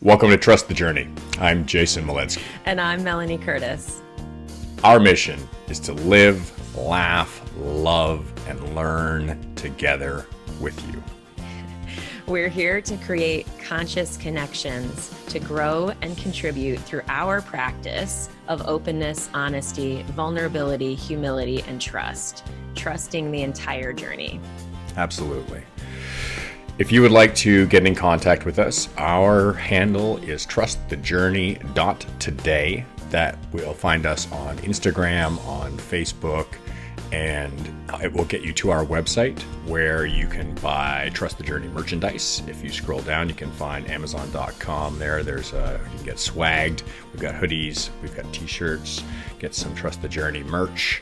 Welcome to Trust the Journey. I'm Jason Maletsky. And I'm Melanie Curtis. Our mission is to live, laugh, love, and learn together with you. We're here to create conscious connections to grow and contribute through our practice of openness, honesty, vulnerability, humility, and trust, trusting the entire journey. Absolutely. If you would like to get in contact with us, our handle is trustthejourney.today. That will find us on Instagram, on Facebook, and it will get you to our website where you can buy Trust the Journey merchandise. If you scroll down, you can find Amazon.com there. You can get swagged. We've got hoodies, we've got t-shirts, get some Trust the Journey merch.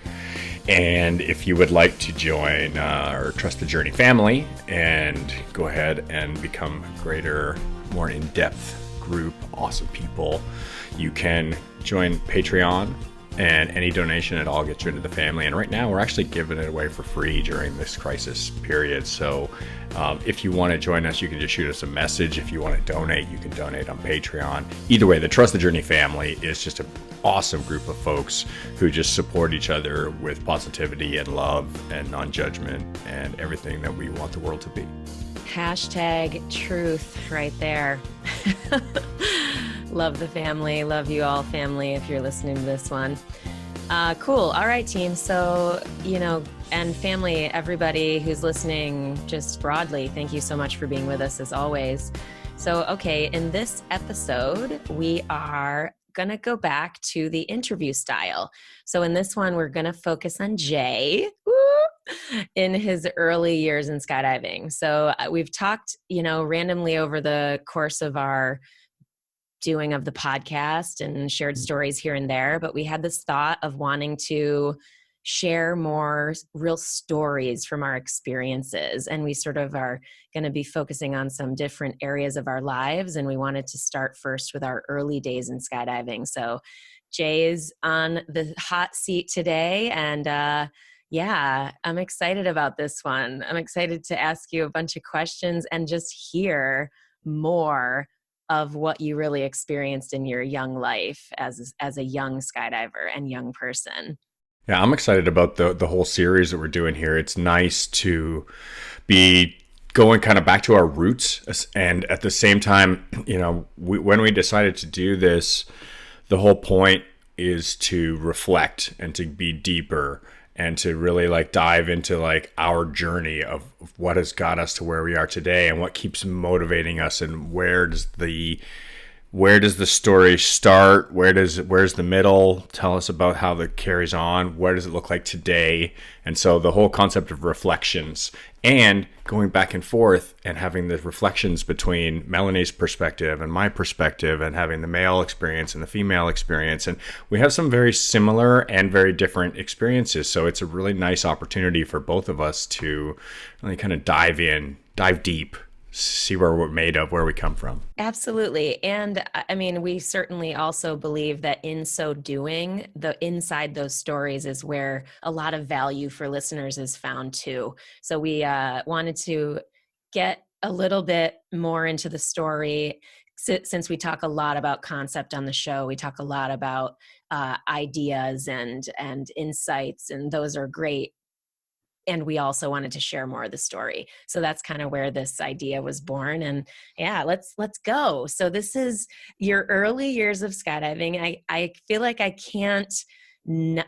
And if you would like to join our Trust the Journey family and go ahead and become a greater, more in-depth group, awesome people, you can join Patreon, and any donation at all gets you into the family. And right now we're actually giving it away for free during this crisis period. So if you want to join us, you can just shoot us a message. If you want to donate, you can donate on Patreon. Either way, the Trust the Journey family is just an awesome group of folks who just support each other with positivity and love and non-judgment and everything that we want the world to be. Hashtag truth right there. Love the family. Love you all, family, if you're listening to this one. Cool. All right, team. So, and family, everybody who's listening just broadly, thank you so much for being with us as always. So, okay, in this episode, we are going to go back to the interview style. So in this one, we're going to focus on Jay in his early years in skydiving. So we've talked, randomly over the course of our doing of the podcast and shared stories here and there, but we had this thought of wanting to share more real stories from our experiences. And we sort of are going to be focusing on some different areas of our lives. And we wanted to start first with our early days in skydiving. So Jay is on the hot seat today. And I'm excited about this one. I'm excited to ask you a bunch of questions and just hear more of what you really experienced in your young life as a young skydiver and young person. Yeah, I'm excited about the whole series that we're doing here. It's nice to be going kind of back to our roots. And at the same time, when we decided to do this, the whole point is to reflect and to be deeper and to really dive into our journey of what has got us to where we are today and what keeps motivating us, and where does the story start? Where's the middle? Tell us about how that carries on. What does it look like today? And so the whole concept of reflections and going back and forth and having the reflections between Melanie's perspective and my perspective, and having the male experience and the female experience. And we have some very similar and very different experiences. So it's a really nice opportunity for both of us to really kind of dive deep, see where we're made of, where we come from. Absolutely. And I mean, we certainly also believe that in so doing, inside those stories is where a lot of value for listeners is found too. So we wanted to get a little bit more into the story. Since we talk a lot about concept on the show, we talk a lot about ideas and insights, and those are great. And we also wanted to share more of the story. So that's kind of where this idea was born. And yeah, let's go. So this is your early years of skydiving. I feel like I can't,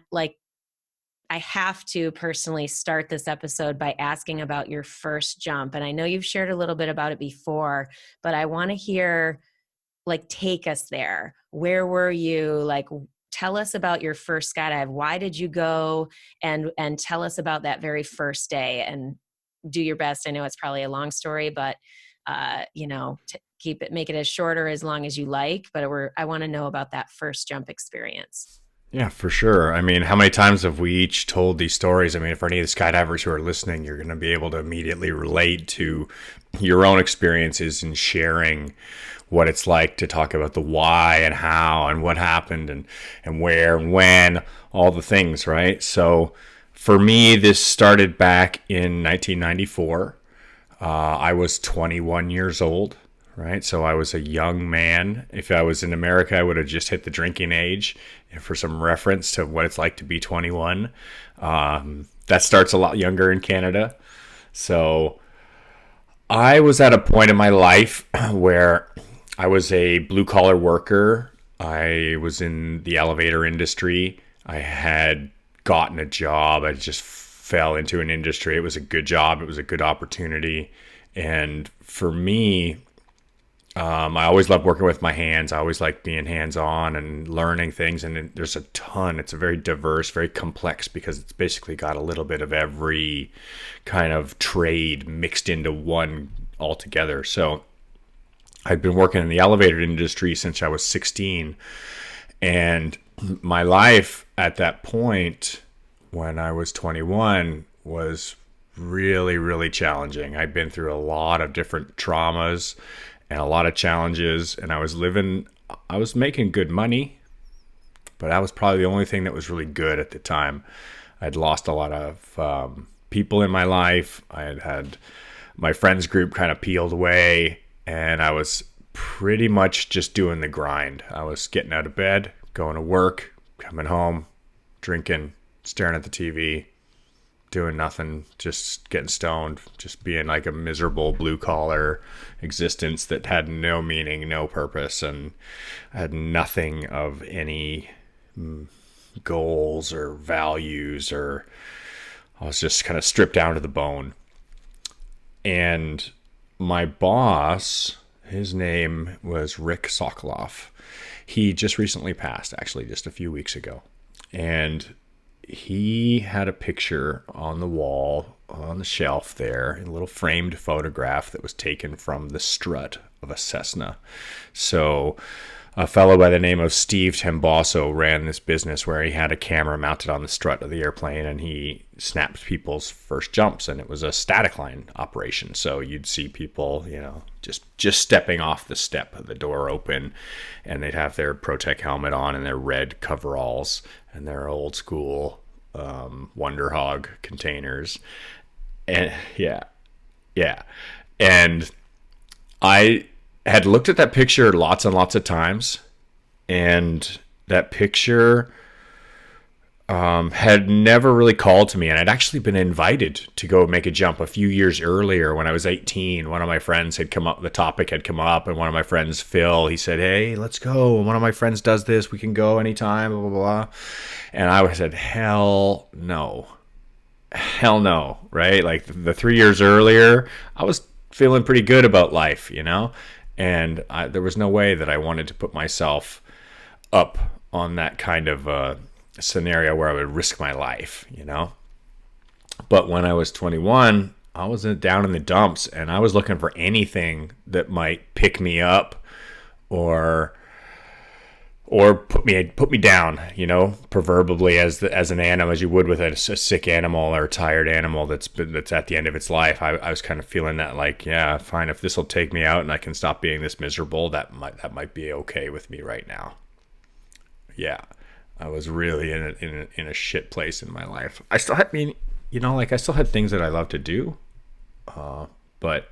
I have to personally start this episode by asking about your first jump. And I know you've shared a little bit about it before, but I want to hear, take us there. Where were you? Tell us about your first skydive. Why did you go? And tell us about that very first day, and do your best. I know it's probably a long story, but make it as short or as long as you like. But I want to know about that first jump experience. Yeah, for sure. I mean, how many times have we each told these stories? I mean, for any of the skydivers who are listening, you're going to be able to immediately relate to your own experiences in sharing what it's like to talk about the why and how and what happened and where and when, all the things, right? So for me, this started back in 1994. I was 21 years old, right? So I was a young man. If I was in America, I would have just hit the drinking age. And for some reference to what it's like to be 21, that starts a lot younger in Canada. So I was at a point in my life where I was a blue collar worker. I was in the elevator industry. I had gotten a job. I just fell into an industry. It was a good job. It was a good opportunity. And for me, I always loved working with my hands. I always liked being hands-on and learning things. And there's a ton. It's a very diverse, very complex because it's basically got a little bit of every kind of trade mixed into one altogether. So I'd been working in the elevator industry since I was 16. And my life at that point, when I was 21, was really, really challenging. I'd been through a lot of different traumas and a lot of challenges, and I was making good money, but that was probably the only thing that was really good at the time. I'd lost a lot of people in my life. I had my friends group kind of peeled away, and I was pretty much just doing the grind. I was getting out of bed, going to work, coming home, drinking, staring at the TV, doing nothing, just getting stoned, just being like a miserable blue collar existence that had no meaning, no purpose, and had nothing of any goals or values, or I was just kind of stripped down to the bone. And my boss, his name was Rick Sokoloff. He just recently passed, actually, just a few weeks ago. And he had a picture on the wall, on the shelf there, a little framed photograph that was taken from the strut of a Cessna. So a fellow by the name of Steve Temboso ran this business where he had a camera mounted on the strut of the airplane, and he snapped people's first jumps, and it was a static line operation. So you'd see people, just stepping off the step, the door open, and they'd have their Protec helmet on and their red coveralls and their old school Wonder Hog containers. And yeah. And I had looked at that picture lots and lots of times, and that picture had never really called to me. And I'd actually been invited to go make a jump a few years earlier when I was 18. One of my friends had come up, the topic had come up, and one of my friends, Phil, he said, "Hey, let's go. One of my friends does this. We can go anytime, blah, blah, blah." And I said, hell no, right? Like the 3 years earlier, I was feeling pretty good about life, and there was no way that I wanted to put myself up on that kind of scenario where I would risk my life, But when I was 21, I was down in the dumps, and I was looking for anything that might pick me up or put me down, proverbially as an animal, as you would with a sick animal or a tired animal that's at the end of its life. I was kind of feeling that, like, yeah, fine, if this will take me out and I can stop being this miserable, that might be okay with me right now. Yeah, I was really in a shit place in my life. I still had, I still had things that I love to do, but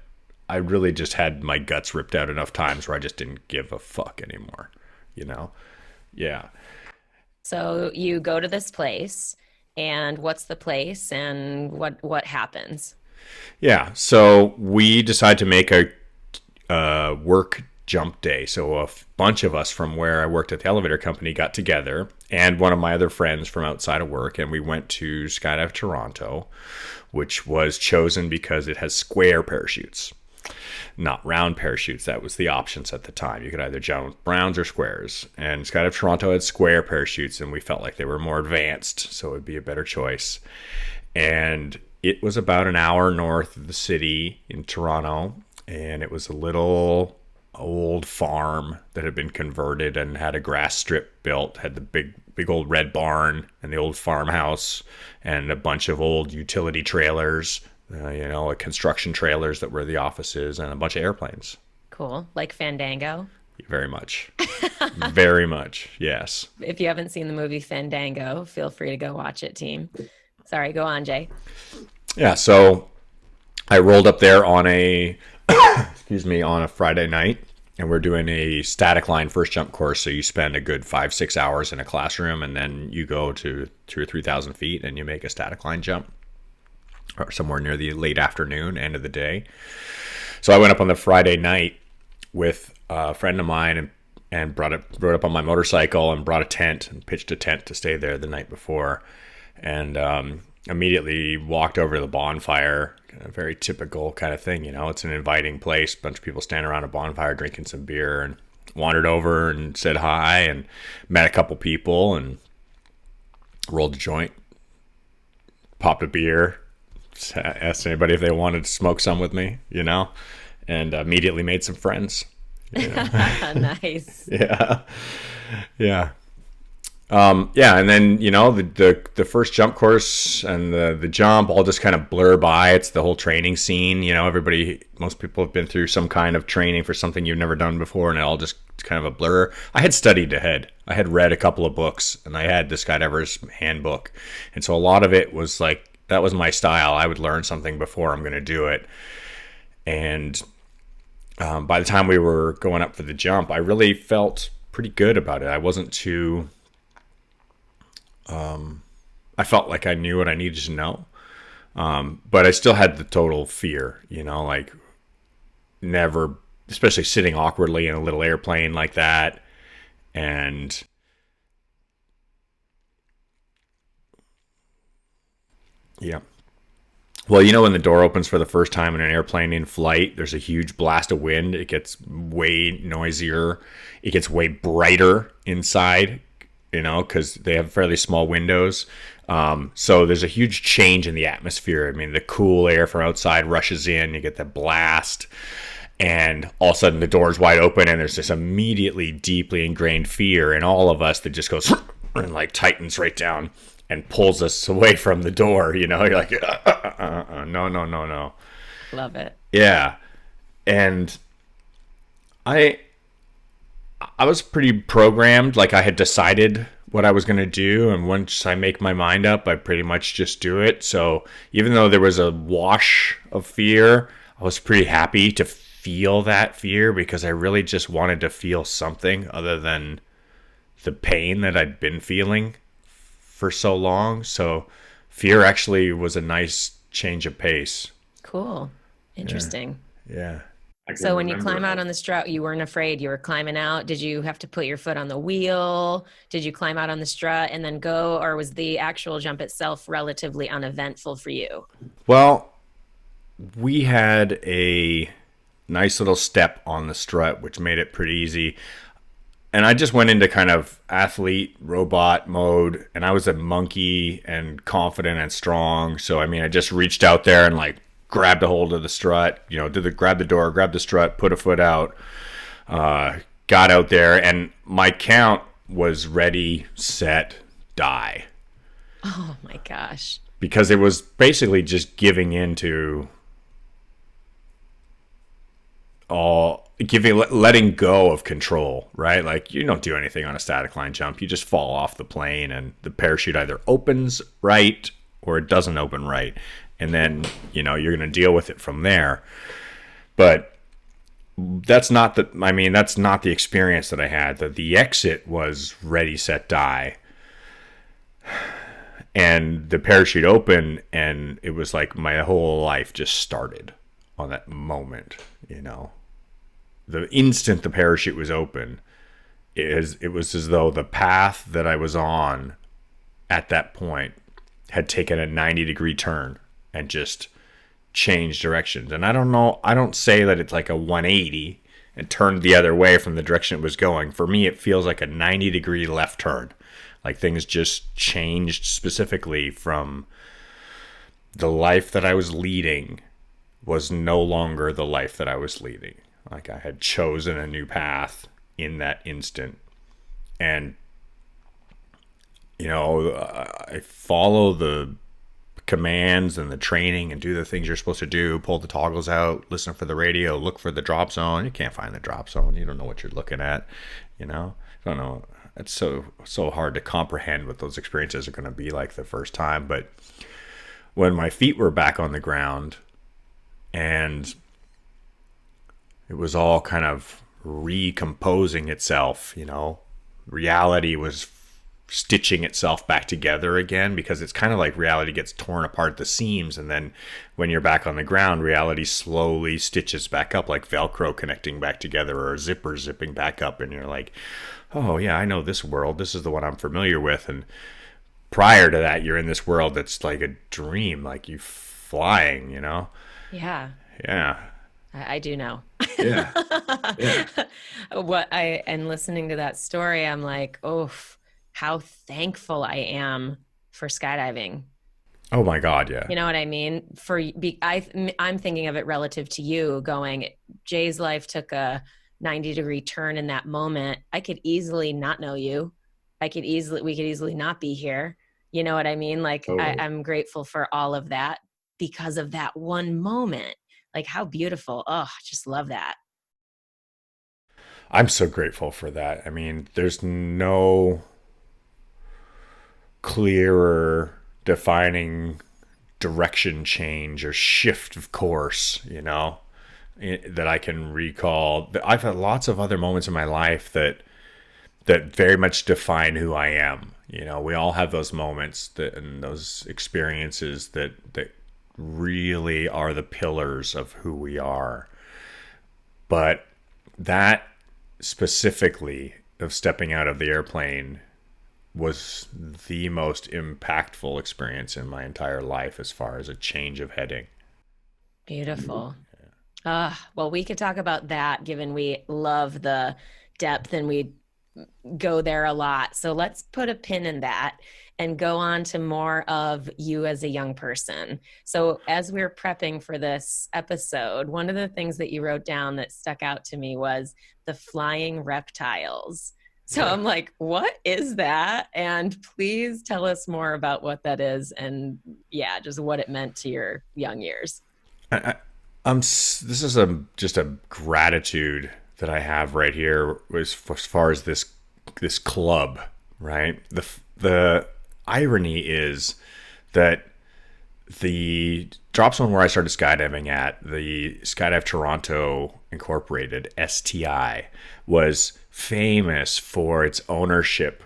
I really just had my guts ripped out enough times where I just didn't give a fuck anymore. Yeah. So you go to this place, and what's the place, and what happens? Yeah. So we decided to make a work jump day. So a bunch of us from where I worked at the elevator company got together, and one of my other friends from outside of work, and we went to Skydive Toronto, which was chosen because it has square parachutes, not round parachutes. That was the options at the time. You could either jump with rounds or squares. And Skydive Toronto had square parachutes, and we felt like they were more advanced, so it would be a better choice. And it was about an hour north of the city in Toronto, and it was a little old farm that had been converted and had a grass strip built, had the big old red barn and the old farmhouse and a bunch of old utility trailers, construction trailers that were the offices, and a bunch of airplanes. Cool. Like Fandango? Very much. Very much, yes. If you haven't seen the movie Fandango, feel free to go watch it, team. Sorry, go on, Jay. Yeah, so I rolled up there on a excuse me, on a Friday night. And we're doing a static line first jump course. So you spend a good 5-6 hours in a classroom, and then you go to 2,000 or 3,000 feet and you make a static line jump, or somewhere near the late afternoon, end of the day. So I went up on the Friday night with a friend of mine, and rode up on my motorcycle and brought a tent and pitched a tent to stay there the night before. And immediately walked over to the bonfire. A very typical kind of thing, it's an inviting place, a bunch of people standing around a bonfire drinking some beer, and wandered over and said hi and met a couple people and rolled a joint, popped a beer, asked anybody if they wanted to smoke some with me, and immediately made some friends. Nice. Yeah. Yeah. Yeah, and then the first jump course and the jump all just kind of blur by. It's the whole training scene. Most people have been through some kind of training for something you've never done before, and it all just kind of a blur. I had studied ahead. I had read a couple of books, and I had the Skydiver's Handbook, and so a lot of it was like that was my style. I would learn something before I'm going to do it, and by the time we were going up for the jump, I really felt pretty good about it. I wasn't too. I felt like I knew what I needed to know, but I still had the total fear, like never, especially sitting awkwardly in a little airplane like that. And yeah. Well, when the door opens for the first time in an airplane in flight, there's a huge blast of wind. It gets way noisier. It gets way brighter inside, because they have fairly small windows. So there's a huge change in the atmosphere. I mean, the cool air from outside rushes in. You get the blast. And all of a sudden the door's wide open, and there's this immediately deeply ingrained fear in all of us that just goes and like tightens right down and pulls us away from the door. You're like, no. Love it. Yeah. And I was pretty programmed. Like, I had decided what I was going to do, and once I make my mind up, I pretty much just do it. So even though there was a wash of fear, I was pretty happy to feel that fear, because I really just wanted to feel something other than the pain that I'd been feeling for so long. So fear actually was a nice change of pace. Cool. Interesting. Yeah. So when you climb out on the strut, you weren't afraid. You were climbing out. Did you have to put your foot on the wheel? Did you climb out on the strut and then go? Or was the actual jump itself relatively uneventful for you? Well, we had a nice little step on the strut, which made it pretty easy. And I just went into kind of athlete robot mode, and I was a monkey and confident and strong. So, I just reached out there and like grabbed a hold of the strut, grab the door, grab the strut, put a foot out, got out there, and my count was ready, set, die. Oh my gosh. Because it was basically just giving into letting go of control, right? Like, you don't do anything on a static line jump. You just fall off the plane, and the parachute either opens right or it doesn't open right. And then, you're going to deal with it from there. But that's not the experience that I had. The exit was ready, set, die. And the parachute opened, and it was like my whole life just started on that moment, The instant the parachute was open, it was as though the path that I was on at that point had taken a 90-degree turn and just changed directions. And I don't say that it's like a 180 and turned the other way from the direction it was going. For me, it feels like a 90-degree left turn. Like, things just changed specifically from the life that I was leading was no longer the life that I was leading. Like, I had chosen a new path in that instant. And, I follow the commands and the training and do the things you're supposed to do, pull the toggles out, listen for the radio, look for the drop zone. You can't find the drop zone. You don't know what you're looking at, I don't know. It's so hard to comprehend what those experiences are going to be like the first time. But when my feet were back on the ground and It was all kind of recomposing itself, you know. Reality was stitching itself back together again, because it's kind of like reality gets torn apart at the seams, and then when you're back on the ground, reality slowly stitches back up, like Velcro connecting back together, or a zipper zipping back up, and you're like, oh yeah, I know this world, this is the one I'm familiar with. And prior to that, you're in this world that's like a dream, like you flying, you know. Yeah, Yeah. I do know. Yeah. Yeah. And listening to that story, I'm like, oh, how thankful I am for skydiving. Oh my god, yeah. You know what I mean? I'm thinking of it relative to you going, Jay's life took a 90-degree turn in that moment. I could easily not know you. We could easily not be here. You know what I mean? Like, Totally. I'm grateful for all of that because of that one moment. Like, how beautiful. Oh, I just love that. I'm so grateful for that. I mean, there's no clearer defining direction change or shift of course, you know, that I can recall. I've had lots of other moments in my life that very much define who I am. You know, we all have those moments and those experiences that really are the pillars of who we are. But that specifically of stepping out of the airplane was the most impactful experience in my entire life as far as a change of heading. Beautiful. Well, we could talk about that given we love the depth and we go there a lot. So let's put a pin in that and go on to more of you as a young person. So, as we are prepping for this episode, one of the things that you wrote down that stuck out to me was the flying reptiles. So, Yeah. I'm like, what is that? And please tell us more about what that is and, yeah, just what it meant to your young years. This is a just a gratitude that I have right here as far as this club, right? The irony is that the drop zone where I started skydiving at, the Skydive Toronto Incorporated, STI, was famous for its ownership.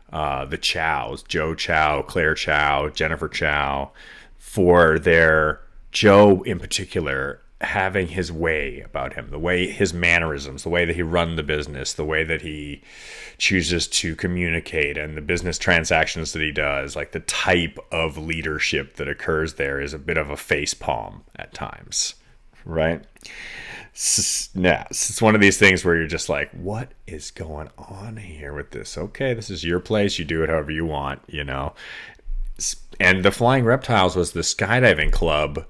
The Chows, Joe Chow, Claire Chow, Jennifer Chow, for their Joe in particular having his way about him, the way his mannerisms, the way that he run the business, the way that he chooses to communicate, and the business transactions that he does, like the type of leadership that occurs there is a bit of a face palm at times, right? Yeah, it's one of these things where you're just like, what is going on here with this? Okay, this is your place. You do it however you want, you know? And the Flying Reptiles was the skydiving club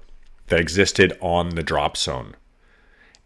that existed on the drop zone.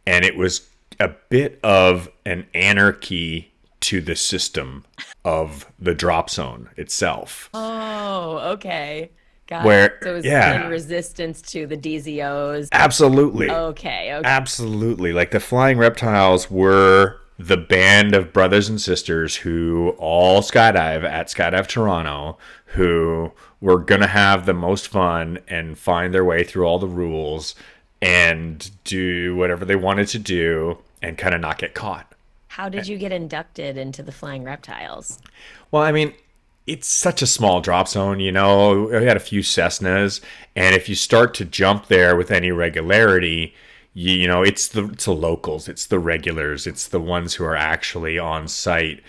And it was a bit of an anarchy to the system of the drop zone itself. Oh, okay. Got it. Where, So it was in yeah, resistance to the DZOs. absolutely. Okay, okay. Absolutely. Like the Flying Reptiles were the band of brothers and sisters who all skydive at Skydive Toronto, who were going to have the most fun and find their way through all the rules and do whatever they wanted to do and kind of not get caught. How did you get inducted into the Flying Reptiles? Well, I mean, it's such a small drop zone, you know. We had a few Cessnas, and if you start to jump there with any regularity, you know, it's the locals, it's the regulars, it's the ones who are actually on site,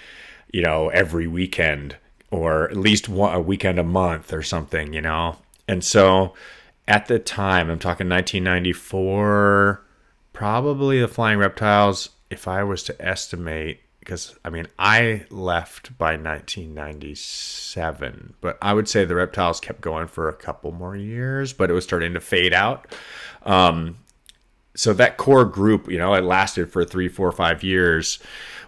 you know, every weekend or at least a weekend a month or something, you know. And so at the time, I'm talking 1994, probably the Flying Reptiles, if I was to estimate, because I mean, I left by 1997, but I would say the Reptiles kept going for a couple more years, but it was starting to fade out. So that core group, you know, it lasted for 3, 4, 5 years,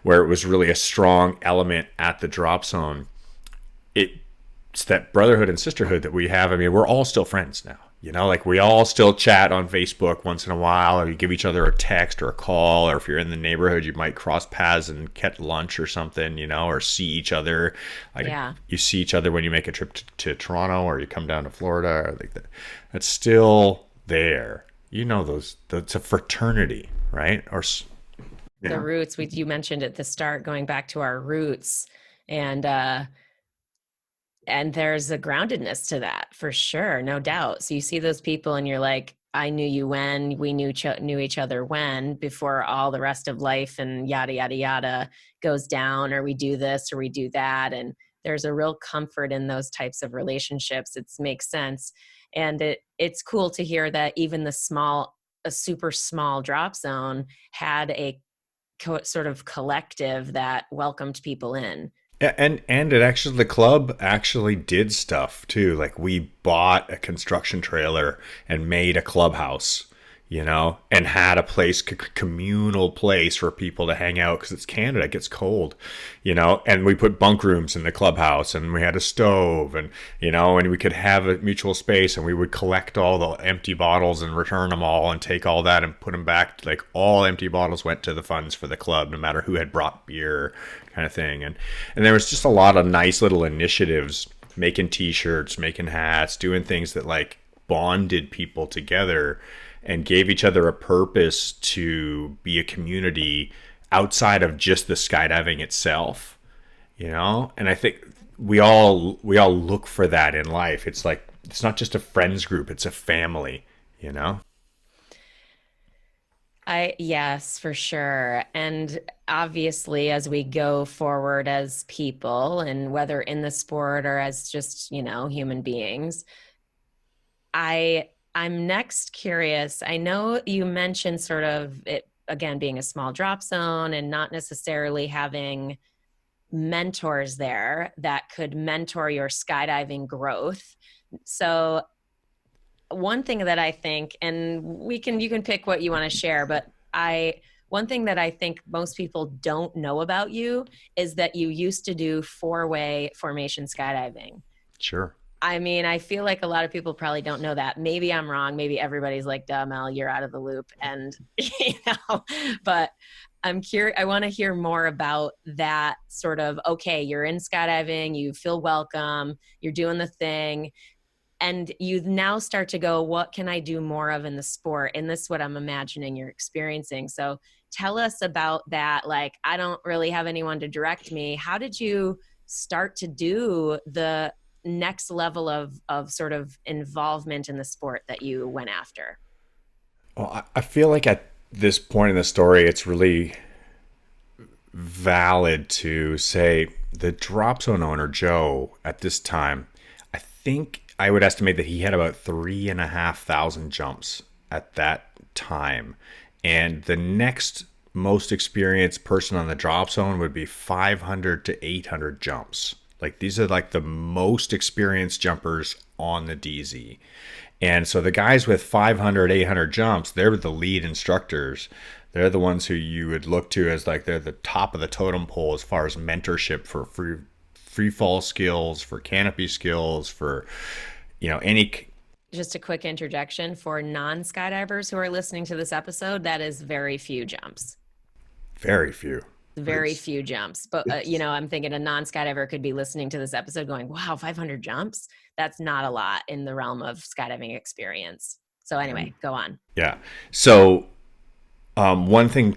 where it was really a strong element at the drop zone. It's that brotherhood and sisterhood that we have. I mean, we're all still friends now. You know, like we all still chat on Facebook once in a while, or you give each other a text or a call, or if you're in the neighborhood, you might cross paths and get lunch or something, you know, or see each other. Like Yeah. you see each other when you make a trip to Toronto or you come down to Florida, or like that. That's still there. You know, it's a fraternity, right? Or The Yeah. roots, you mentioned at the start, going back to our roots, and there's a groundedness to that for sure, no doubt. So you see those people and you're like, I knew you when, we knew each other when, before all the rest of life and yada yada yada goes down, or we do this or we do that. And there's a real comfort in those types of relationships. It makes sense. And it's cool to hear that even a super small drop zone had a sort of collective that welcomed people in. And it actually, the club actually did stuff too. Like we bought a construction trailer and made a clubhouse, and had a place, communal place for people to hang out because it's Canada, it gets cold, and we put bunk rooms in the clubhouse and we had a stove and we could have a mutual space and we would collect all the empty bottles and return them all and take all that and put them back. Like all empty bottles went to the funds for the club, no matter who had brought beer, kind of thing. And there was just a lot of nice little initiatives, making t-shirts, making hats, doing things that like bonded people together and gave each other a purpose to be a community outside of just the skydiving itself, and I think we all look for that in life. It's like it's not just a friends group, it's a family. Yes, for sure. And obviously, as we go forward as people, and whether in the sport or as just, human beings, I'm next curious. I know you mentioned sort of it again being a small drop zone and not necessarily having mentors there that could mentor your skydiving growth. So one thing that I think, and you can pick what you want to share, but one thing that I think most people don't know about you is that you used to do four-way formation skydiving. Sure. I mean, I feel like a lot of people probably don't know that. Maybe I'm wrong. Maybe everybody's like, duh, Mel, you're out of the loop. And, but I'm curious. I want to hear more about that sort of, okay, you're in skydiving, you feel welcome, you're doing the thing. And you now start to go, what can I do more of in the sport? And this is what I'm imagining you're experiencing. So tell us about that. Like, I don't really have anyone to direct me. How did you start to do the next level of sort of involvement in the sport that you went after? Well, I feel like at this point in the story, it's really valid to say the drop zone owner, Joe, at this time, I think I would estimate that he had about 3,500 jumps at that time. And the next most experienced person on the drop zone would be 500 to 800 jumps. Like these are like the most experienced jumpers on the DZ. And so the guys with 500, 800 jumps, they're the lead instructors. They're the ones who you would look to as like they're the top of the totem pole as far as mentorship for free fall skills, for canopy skills, for any. Just a quick interjection for non-skydivers who are listening to this episode, that is very few jumps. Very few. Very few jumps. But, I'm thinking a non-skydiver could be listening to this episode going, wow, 500 jumps? That's not a lot in the realm of skydiving experience. So anyway, go on. Yeah. So one thing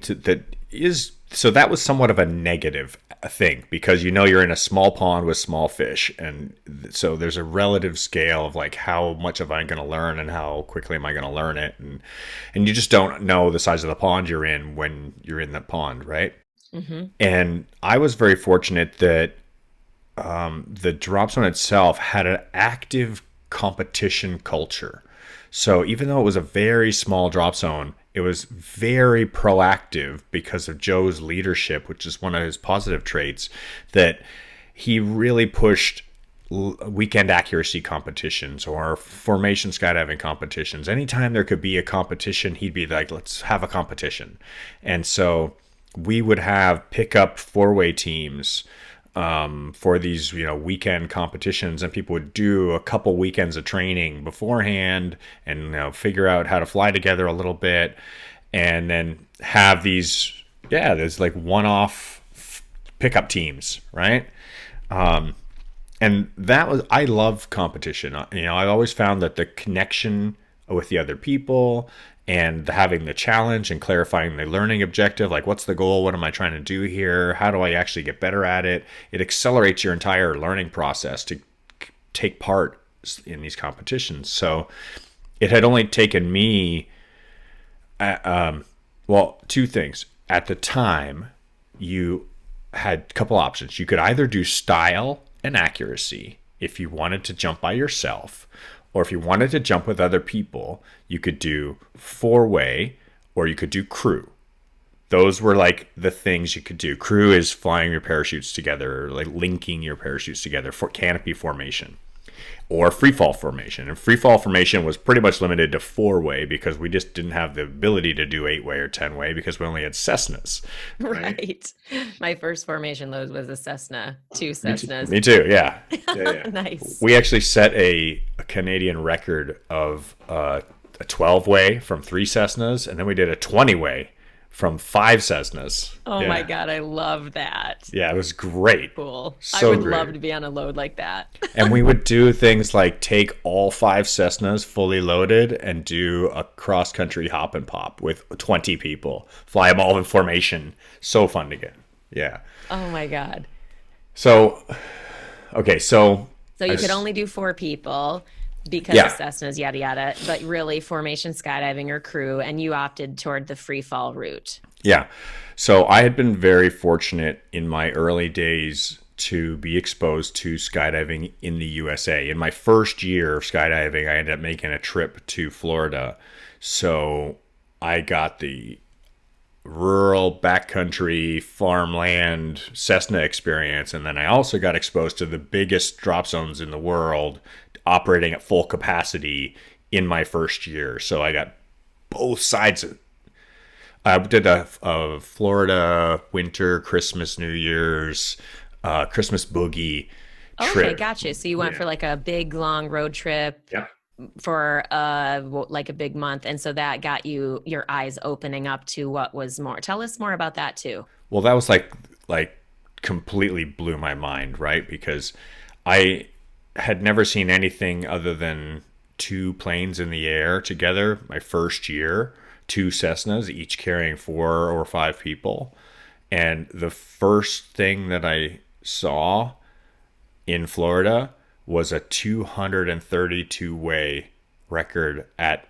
so that was somewhat of a negative thing because you're in a small pond with small fish, and so there's a relative scale of like how much am I going to learn and how quickly am I going to learn it, and you just don't know the size of the pond you're in when you're in that pond, right? Mm-hmm. And I was very fortunate that the drop zone itself had an active competition culture. So even though it was a very small drop zone, it was very proactive because of Joe's leadership, which is one of his positive traits, that he really pushed weekend accuracy competitions or formation skydiving competitions. Anytime there could be a competition, he'd be like, let's have a competition. And so we would have pickup four-way teams for these weekend competitions, and people would do a couple weekends of training beforehand and figure out how to fly together a little bit, and then have there's like one-off pickup teams, right? And I love competition. I've always found that the connection with the other people and having the challenge and clarifying the learning objective, like what's the goal, what am I trying to do here, how do I actually get better at it. It accelerates your entire learning process to take part in these competitions. So it had only taken me well, two things. At the time, you had a couple options. You could either do style and accuracy if you wanted to jump by yourself, or if you wanted to jump with other people, you could do four-way, or you could do crew. Those were like the things you could do. Crew is flying your parachutes together, like linking your parachutes together for canopy formation, or free fall formation. And free fall formation was pretty much limited to four-way because we just didn't have the ability to do eight-way or 10-way because we only had Cessnas. Right. My first formation load was a Cessna, two Cessnas. Me too. Yeah. Yeah. Nice. We actually set a Canadian record of a 12-way from three Cessnas, and then we did a 20-way from five Cessnas. Oh my God, I love that. Yeah, it was great. Cool. So I would great. love to be on a load like that. And we would do things like take all five Cessnas fully loaded and do a cross-country hop and pop with 20 people. Fly them all in formation. So fun to get. Yeah. Oh my God. So, okay, so you could only do four people because of Cessnas, yada, yada, but really formation skydiving or crew, and you opted toward the free fall route. Yeah. So I had been very fortunate in my early days to be exposed to skydiving in the USA. In my first year of skydiving, I ended up making a trip to Florida. So I got the rural backcountry farmland Cessna experience, and then I also got exposed to the biggest drop zones in the world operating at full capacity in my first year. So I got both sides of it. I did a Florida winter, Christmas, New Year's, Christmas boogie trip. Okay, gotcha. So you went for like a big long road trip. Yeah. For like a big month, and so that got you your eyes opening up to what was more. Tell us more about that too. Well, that was like completely blew my mind, right? Because I had never seen anything other than two planes in the air together my first year, two Cessnas, each carrying 4 or 5 people. And the first thing that I saw in Florida was a 232-way record at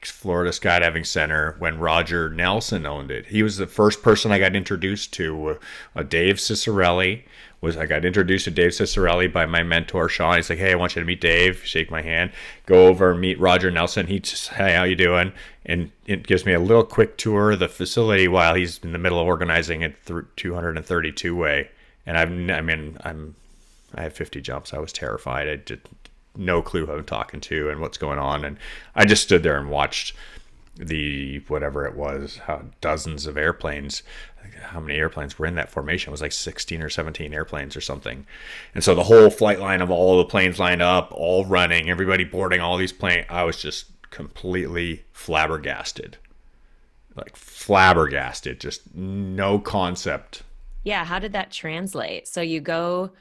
Florida Skydiving Center when Roger Nelson owned it. He was the first person I got introduced to. Dave Cicerelli I got introduced to Dave Cicerelli by my mentor Sean. He's like, "Hey, I want you to meet Dave." Shake my hand. Go over and meet Roger Nelson. He just, "Hey, how you doing?" And it gives me a little quick tour of the facility while he's in the middle of organizing it through 232-way. And I had 50 jumps. I was terrified. I did no clue who I'm talking to and what's going on. And I just stood there and watched the, whatever it was, dozens of airplanes. How many airplanes were in that formation? It was like 16 or 17 airplanes or something. And so the whole flight line of all the planes lined up, all running, everybody boarding all these planes. I was just completely flabbergasted. Just no concept. Yeah, how did that translate? So you go...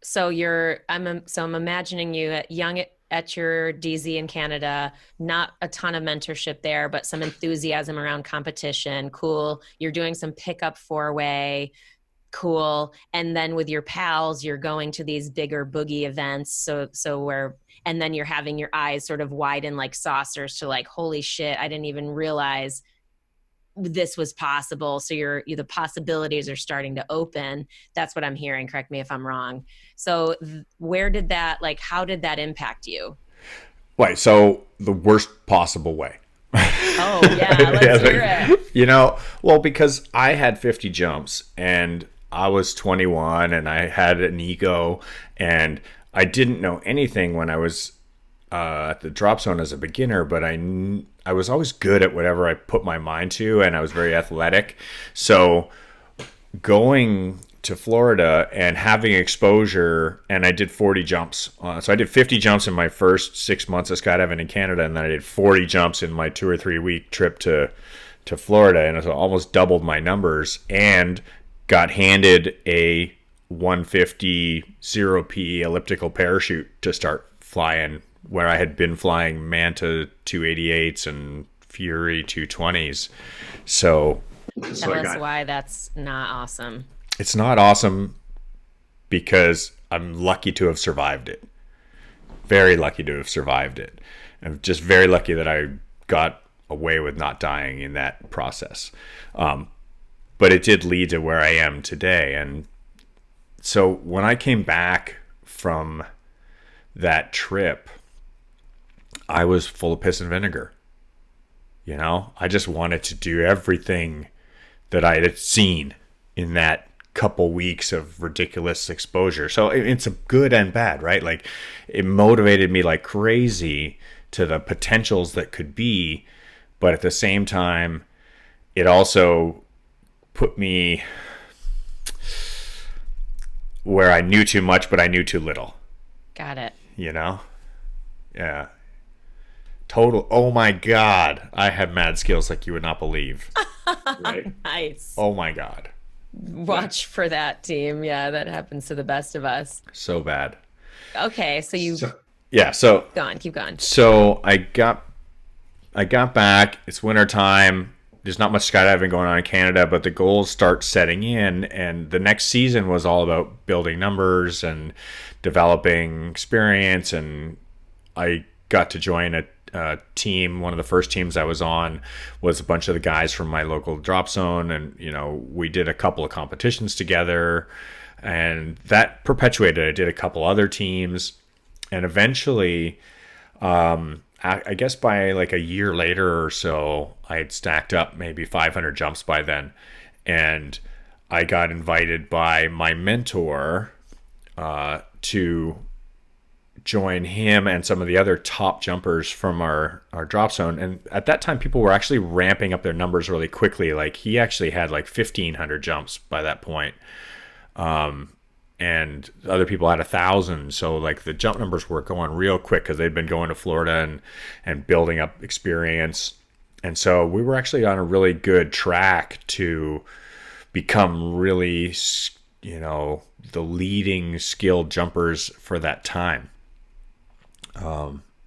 So I'm imagining you young at your DZ in Canada, not a ton of mentorship there, but some enthusiasm around competition. Cool. You're doing some pickup 4-way. Cool. And then with your pals, you're going to these bigger boogie events. And then you're having your eyes sort of widen like saucers to like, holy shit, I didn't even realize this was possible. So the possibilities are starting to open. That's what I'm hearing. Correct me if I'm wrong. So how did that impact you? Right. So the worst possible way. Oh yeah. Let's hear it. Well, because I had 50 jumps and I was 21 and I had an ego and I didn't know anything when I was at the drop zone as a beginner, but I was always good at whatever I put my mind to, and I was very athletic. So going to Florida and having exposure, and I did 40 jumps. So I did 50 jumps in my first 6 months of skydiving in Canada, and then I did 40 jumps in my 2 or 3 week trip to Florida, and so almost doubled my numbers, and got handed a 150 0P elliptical parachute to start flying, where I had been flying Manta 288s and Fury 220s. So, Tell us why that's not awesome. it's not awesome because I'm lucky to have survived it. Very lucky to have survived it. I'm just very lucky that I got away with not dying in that process. But it did lead to where I am today. And so when I came back from that trip, I was full of piss and vinegar. I just wanted to do everything that I had seen in that couple weeks of ridiculous exposure. So it's a good and bad, right? Like, it motivated me like crazy to the potentials that could be, but at the same time, it also put me where I knew too much, but I knew too little. Got it. Yeah. Total. Oh my God. I have mad skills like you would not believe. Right? Nice. Oh my God. Watch for that, team. Yeah, that happens to the best of us. So bad. Okay, so you Yeah. So keep going. So I got back. It's winter time. There's not much skydiving going on in Canada, but the goals start setting in, and the next season was all about building numbers and developing experience. And I got to join a team. One of the first teams I was on was a bunch of the guys from my local drop zone, and we did a couple of competitions together, and that perpetuated. I did a couple other teams, and eventually, I guess by like a year later or so, I had stacked up maybe 500 jumps by then. And I got invited by my mentor to join him and some of the other top jumpers from our drop zone. And at that time, people were actually ramping up their numbers really quickly. Like, he actually had like 1,500 jumps by that point. And other people had 1,000. So like the jump numbers were going real quick because they'd been going to Florida and building up experience. And so we were actually on a really good track to become really, the leading skilled jumpers for that time.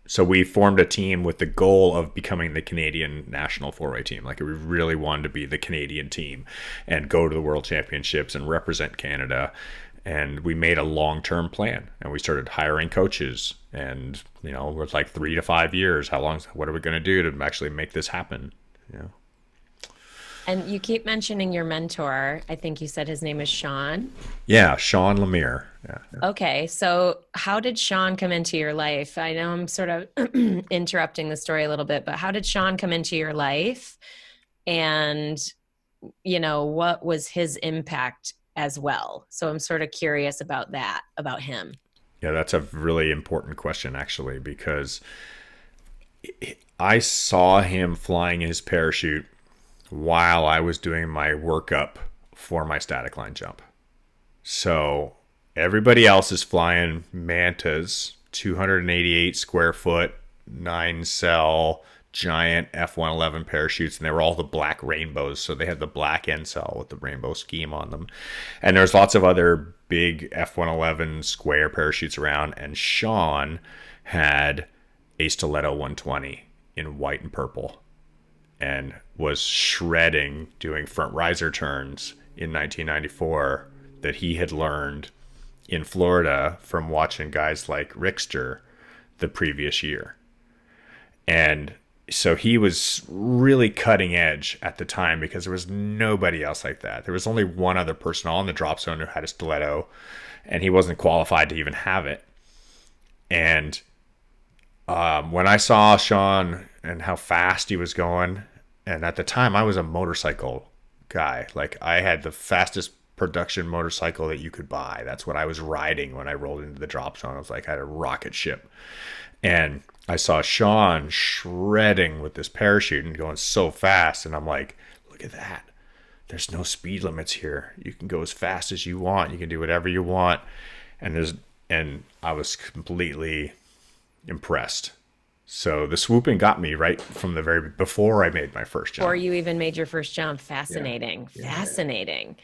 So we formed a team with the goal of becoming the Canadian national four-way team. Like, we really wanted to be the Canadian team and go to the World Championships and represent Canada. And we made a long-term plan, and we started hiring coaches. And it was like 3 to 5 years. What are we going to do to actually make this happen? And you keep mentioning your mentor. I think you said his name is Sean. Yeah, Sean Lemire. Yeah. Okay, so how did Sean come into your life? I know I'm sort of interrupting the story a little bit, but how did Sean come into your life? And, what was his impact as well? So I'm sort of curious about that, about him. Yeah, that's a really important question, actually, because I saw him flying his parachute while I was doing my workup for my static line jump. So everybody else is flying Mantas, 288 square foot, 9 cell, giant F-111 parachutes, and they were all the black rainbows. So they had the black end cell with the rainbow scheme on them. And there's lots of other big F-111 square parachutes around. And Sean had a Stiletto 120 in white and purple, and was shredding doing front riser turns in 1994 that he had learned in Florida from watching guys like Rickster the previous year. And so he was really cutting edge at the time because there was nobody else like that. There was only one other person all in the drop zone who had a Stiletto, and he wasn't qualified to even have it. And when I saw Sean and how fast he was going, and at the time I was a motorcycle guy. Like, I had the fastest production motorcycle that you could buy. That's what I was riding when I rolled into the drop zone. I was like, I had a rocket ship. And I saw Sean shredding with this parachute and going so fast. And I'm like, look at that. There's no speed limits here. You can go as fast as you want. You can do whatever you want. And I was completely impressed. So the swooping got me right from the before I made my first jump. Before you even made your first jump. Fascinating. Yeah. Fascinating.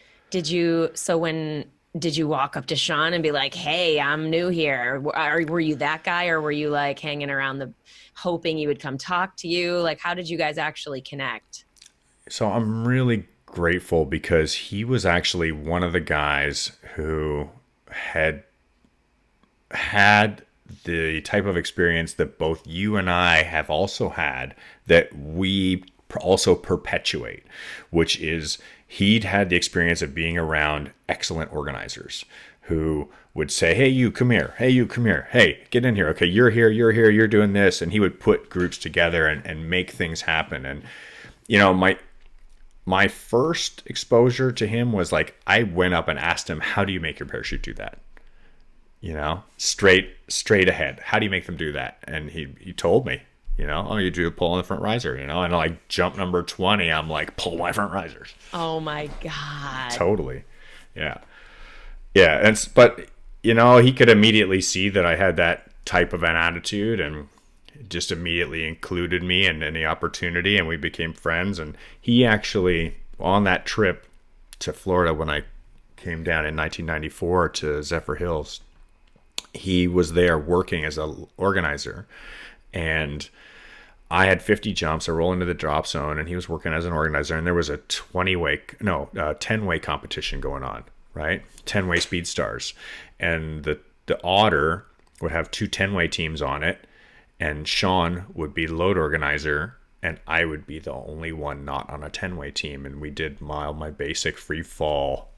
So when did you walk up to Sean and be like, "Hey, I'm new here"? Were you that guy, or were you like hanging around the, hoping he would come talk to you? Like, how did you guys actually connect? So I'm really grateful because he was actually one of the guys who had had the type of experience that both you and I have also had that we also perpetuate, which is he'd had the experience of being around excellent organizers who would say, "Hey, you come here. Hey, you come here. Hey, get in here. Okay, you're here, you're doing this." And he would put groups together and make things happen. And, you know, my first exposure to him was like, I went up and asked him, "How do you make your parachute do that?" You know, straight ahead. How do you make them do that? And he told me, you know, "Oh, you do a pull on the front riser," you know, and like jump number 20, I'm like, pull my front risers. Oh my God. Totally. Yeah. Yeah. But, you know, he could immediately see that I had that type of an attitude and just immediately included me in any opportunity, and we became friends. And he actually, on that trip to Florida when I came down in 1994 to Zephyr Hills, he was there working as an organizer, and I had 50 jumps. I roll into the drop zone, and he was working as an organizer. And there was a 10-way competition going on, right? 10-way speed stars, and the Otter would have two 10-way teams on it, and Sean would be load organizer, and I would be the only one not on a 10-way team. And we did my basic free fall,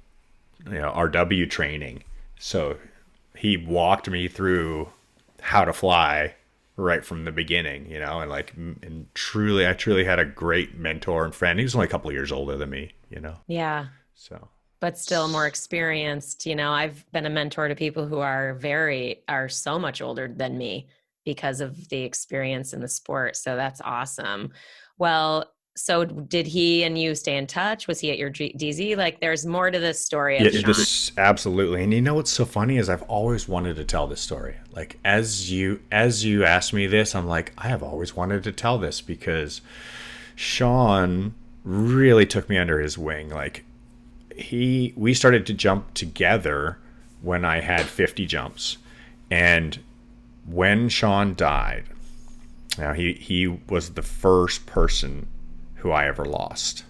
you know, RW training. So he walked me through how to fly right from the beginning, you know, and like, and I truly had a great mentor and friend. He was only a couple of years older than me, you know. Yeah. So But still more experienced. You know, I've been a mentor to people who are so much older than me because of the experience in the sport. So that's awesome. Well, so did he and you stay in touch? Was he at your DZ? Like, there's more to this story yeah, of Sean. this absolutely. And you know what's so funny is I've always wanted to tell this story. Like as you asked me this, I'm like, I have always wanted to tell this because Sean really took me under his wing. Like we started to jump together when I had 50 jumps. And when Sean died, now he was the first person who I ever lost.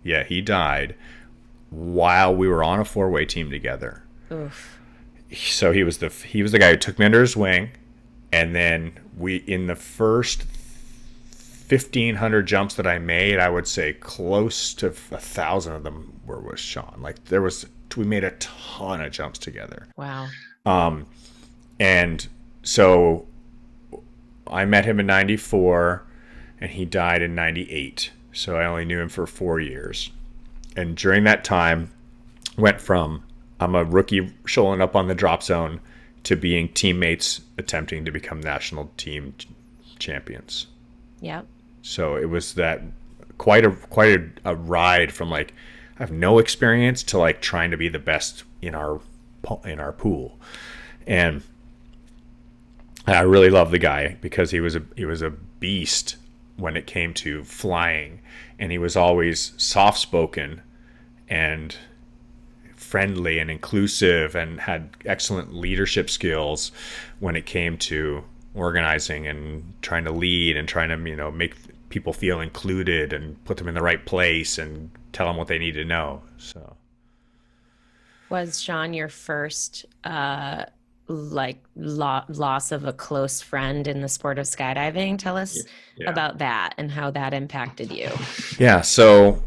Yeah, he died while we were on a 4-way team together. Oof. So he was the guy who took me under his wing, and then we, in the first 1,500 jumps that I made, I would say close to 1,000 of them were with Sean. Like we made a ton of jumps together. Wow. And so I met him in 94 and he died in 98. So I only knew him for 4 years. And during that time, went from I'm a rookie showing up on the drop zone to being teammates attempting to become national team champions. Yep. So it was that quite a ride from like I have no experience to like trying to be the best in our pool. And I really love the guy because he was a beast when it came to flying, and he was always soft spoken and friendly and inclusive and had excellent leadership skills when it came to organizing and trying to lead and trying to, you know, make people feel included and put them in the right place and tell them what they need to know. So Was Sean your first loss of a close friend in the sport of skydiving? Tell us yeah. about that and how that impacted you. Yeah, so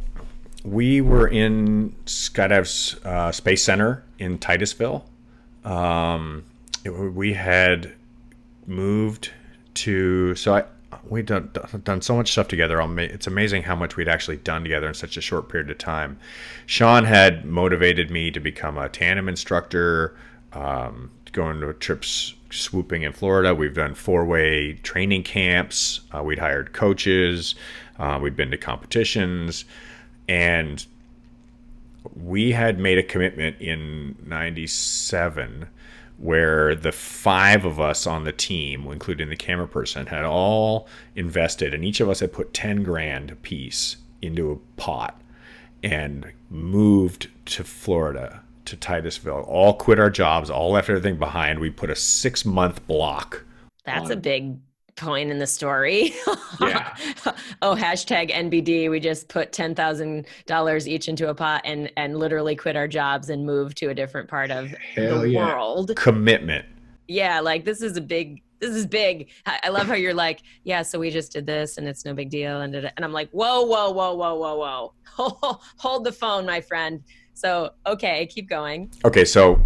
we were in Skydive's Space Center in Titusville. We had moved to, we'd done so much stuff together. It's amazing how much we'd actually done together in such a short period of time. Sean had motivated me to become a tandem instructor, going to trips swooping in Florida. We've done 4-way training camps. We'd hired coaches. We'd been to competitions. And we had made a commitment in 97 where the 5 of us on the team, including the camera person, had all invested, and each of us had put 10 grand apiece into a pot and moved to Florida to Titusville, all quit our jobs, all left everything behind. We put a 6-month block That's a on. big point in the story. Yeah. Oh, hashtag NBD. We just put $10,000 each into a pot and literally quit our jobs and moved to a different part of the Hell yeah. world. Commitment. Yeah, like this is big. I love how you're like, yeah, so we just did this and it's no big deal. And I'm like, whoa, whoa, whoa, whoa, whoa, whoa. Hold the phone, my friend. So, okay, keep going. Okay, so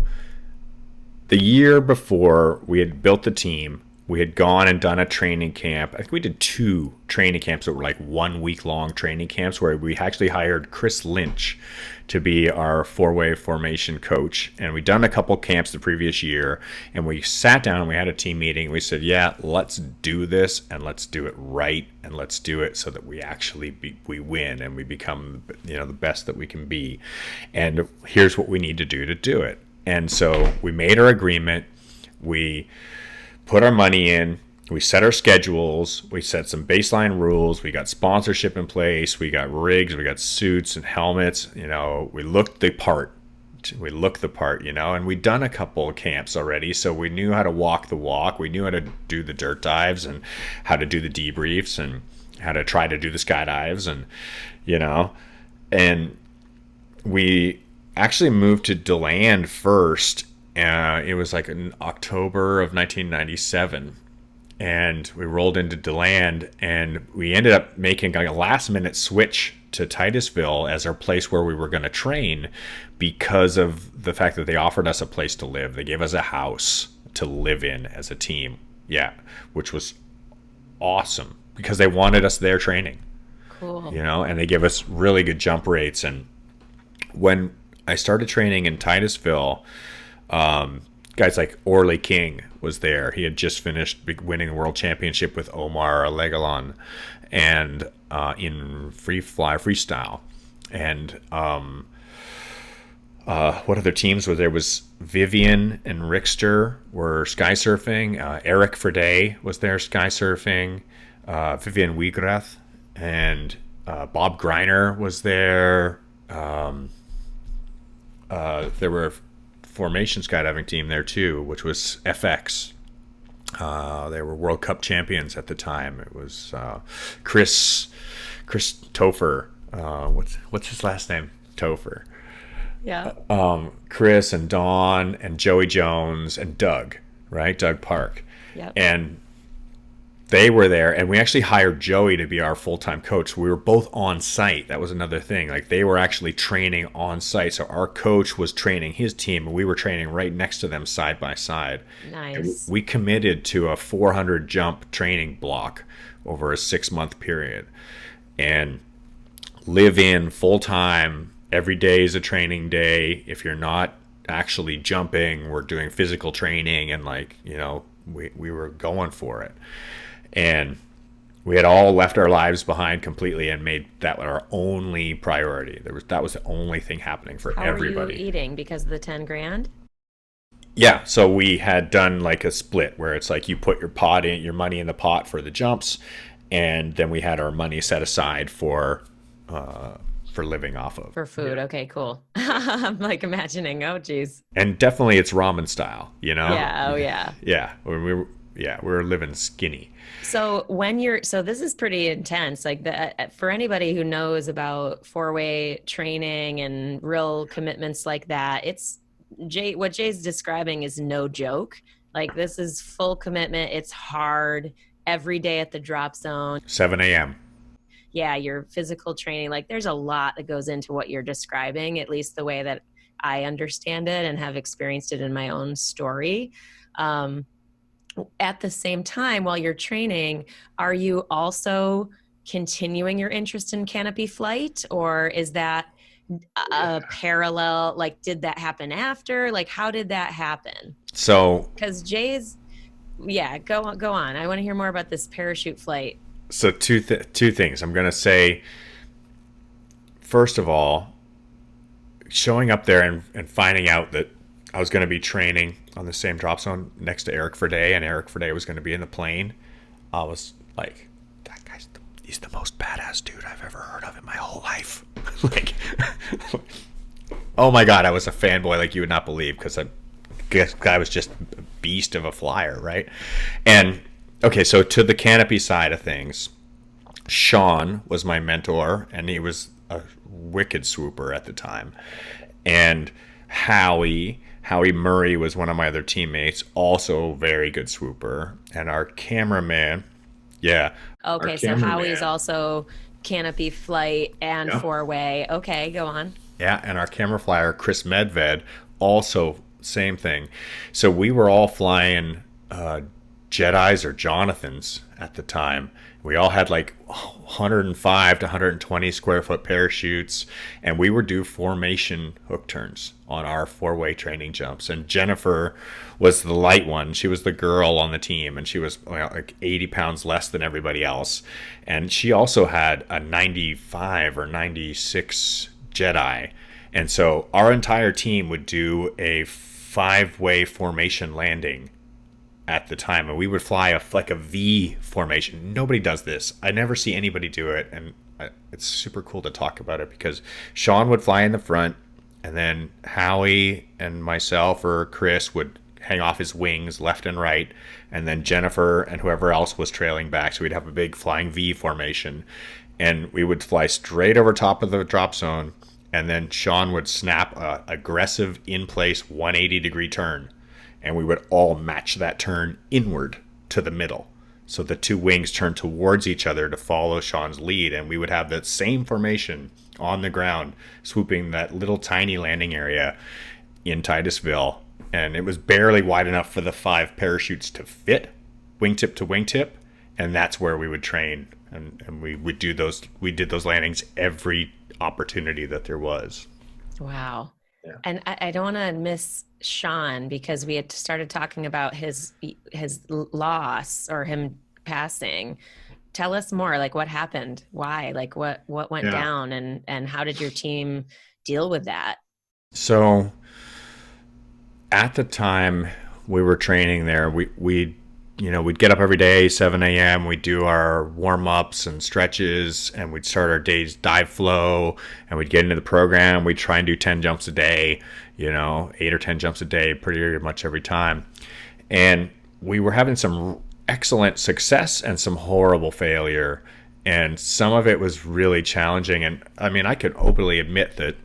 the year before we had built the team, we had gone and done a training camp. I think we did 2 training camps that were like 1 week long training camps where we actually hired Chris Lynch to be our 4-way formation coach. And we'd done a couple camps the previous year, and we sat down and we had a team meeting. We said, yeah, let's do this, and let's do it right, and let's do it so that we actually we win and we become, the best that we can be. And here's what we need to do it. And so we made our agreement. We put our money in. We set our schedules. We set some baseline rules. We got sponsorship in place. We got rigs. We got suits and helmets. We looked the part. And we'd done a couple of camps already, so we knew how to walk the walk. We knew how to do the dirt dives and how to do the debriefs and how to try to do the skydives and we actually moved to DeLand first. It was like in October of 1997. And we rolled into DeLand, and we ended up making like a last minute switch to Titusville as our place where we were going to train because of the fact that they offered us a place to live. They gave us a house to live in as a team. Yeah, which was awesome because they wanted us there training. Cool. And they give us really good jump rates. And when I started training in Titusville, guys like Orly King was there. He had just finished winning a world championship with Omar Legalon and in freestyle. And what other teams were there? Was Vivian and Rickster were sky surfing. Eric Ferday was there sky surfing. Vivian Wiegrath and Bob Greiner was there. There were formation skydiving team there too, which was FX. They were World Cup champions at the time. It was Chris Topher. What's his last name? Topher. Yeah. Chris and Dawn and Joey Jones and Doug, right? Doug Park. Yep. And they were there, and we actually hired Joey to be our full-time coach. We were both on site. That was another thing. Like, they were actually training on site. So our coach was training his team, and we were training right next to them side by side. Nice. And we committed to a 400 jump training block over a 6-month period and live in full-time. Every day is a training day. If you're not actually jumping, we're doing physical training, and we were going for it. And we had all left our lives behind completely and made that our only priority. That was the only thing happening for everybody. How are you eating because of the 10 grand? Yeah, so we had done like a split where it's like you put your money in the pot for the jumps, and then we had our money set aside for living off of. For food. Yeah. Okay, cool. I'm like imagining, oh geez. And definitely it's ramen style, Yeah, oh yeah. Yeah, we were living skinny. So this is pretty intense. Like for anybody who knows about 4-way training and real commitments like that, what Jay's describing is no joke. Like, this is full commitment. It's hard every day at the drop zone. 7 a.m. Yeah, your physical training. Like, there's a lot that goes into what you're describing, at least the way that I understand it and have experienced it in my own story. At the same time, while you're training, are you also continuing your interest in canopy flight, or is that a parallel? Like, did that happen after? Like, how did that happen? So, because Jay's, go on. I want to hear more about this parachute flight. So two things. I'm going to say, first of all, showing up there and finding out that I was going to be training on the same drop zone next to Eric Ferday, and Eric Ferday was going to be in the plane. I was like, that guy's he's the most badass dude I've ever heard of in my whole life. Oh my God, I was a fanboy like you would not believe, because I guess guy was just a beast of a flyer, right? And okay, so to the canopy side of things, Sean was my mentor, and he was a wicked swooper at the time. And Howie Murray was one of my other teammates, also very good swooper. And our cameraman, yeah, our Okay, so Howie is cameraman, also canopy flight and yeah, four-way. Okay, go on. yeah, and our camera flyer Chris Medved, also same thing. So we were all flying Jedi's or Jonathans at the time. We all had like 105 to 120 square foot parachutes, and we would do formation hook turns on our four-way training jumps. And Jennifer was the light one. She was the girl on the team, and she was, well, like 80 pounds less than everybody else. And she also had a 95 or 96 Jedi. And so our entire team would do a five-way formation landing at the time, and we would fly like a V formation. Nobody does this. I never see anybody do it, and it's super cool to talk about it, because Sean would fly in the front, and then Howie and myself or Chris would hang off his wings left and right, and then Jennifer and whoever else was trailing back. So we'd have a big flying V formation, and we would fly straight over top of the drop zone, and then Sean would snap a aggressive in place 180-degree turn, and we would all match that turn inward to the middle. So the two wings turned towards each other to follow Sean's lead, and we would have that same formation on the ground, swooping that little tiny landing area in Titusville. And it was barely wide enough for the 5 parachutes to fit wingtip to wingtip, and that's where we would train. And we would do those. We did those landings every opportunity that there was. Wow. Yeah. And I don't want to miss Sean, because we had started talking about his loss, or him passing. Tell us more, like what happened, why, like what went Yeah. down, and how did your team deal with that? So at the time we were training there, we we'd get up every day 7 a.m. We'd do our warm-ups and stretches, and we'd start our day's dive flow, and we'd get into the program. We'd try and do 10 jumps a day, 8 or 10 jumps a day pretty much every time. And we were having some excellent success and some horrible failure, and some of it was really challenging. And I mean, I could openly admit that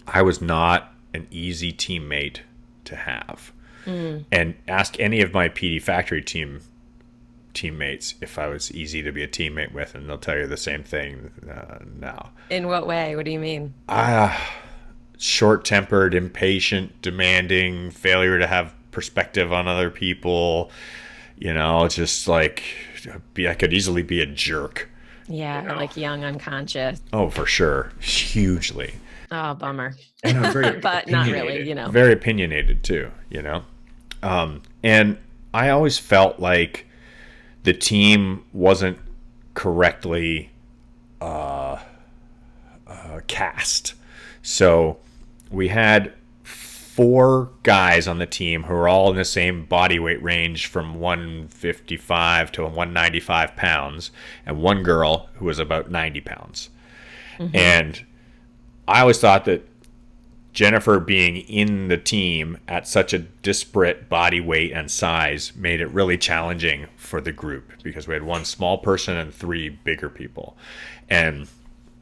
I was not an easy teammate to have. And ask any of my PD Factory teammates if I was easy to be a teammate with, and they'll tell you the same thing now. In what way? What do you mean? Short-tempered, impatient, demanding, failure to have perspective on other people. Just like I could easily be a jerk. Yeah, like young unconscious. Oh, for sure. Hugely. Oh, bummer. And I'm very but not really, Very opinionated too, And I always felt like the team wasn't correctly cast. So we had 4 guys on the team who were all in the same body weight range from 155 to 195 pounds, and one girl who was about 90 pounds. Mm-hmm. And I always thought that Jennifer being in the team at such a disparate body weight and size made it really challenging for the group, because we had 1 small person and 3 bigger people. And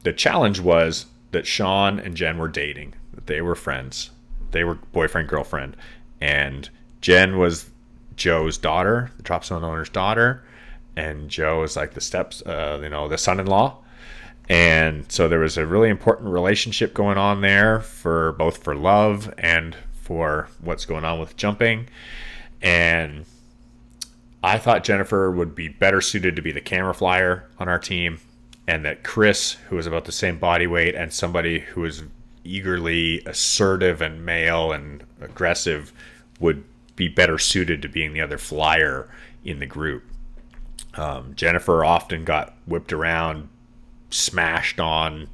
the challenge was that Sean and Jen were dating, that they were friends. They were boyfriend, girlfriend. And Jen was Joe's daughter, the drop zone owner's daughter. And Joe is like the the son-in-law. And so there was a really important relationship going on there, for both for love and for what's going on with jumping. And I thought Jennifer would be better suited to be the camera flyer on our team, and that Chris, who was about the same body weight and somebody who was eagerly assertive and male and aggressive, would be better suited to being the other flyer in the group. Jennifer often got whipped around, smashed on.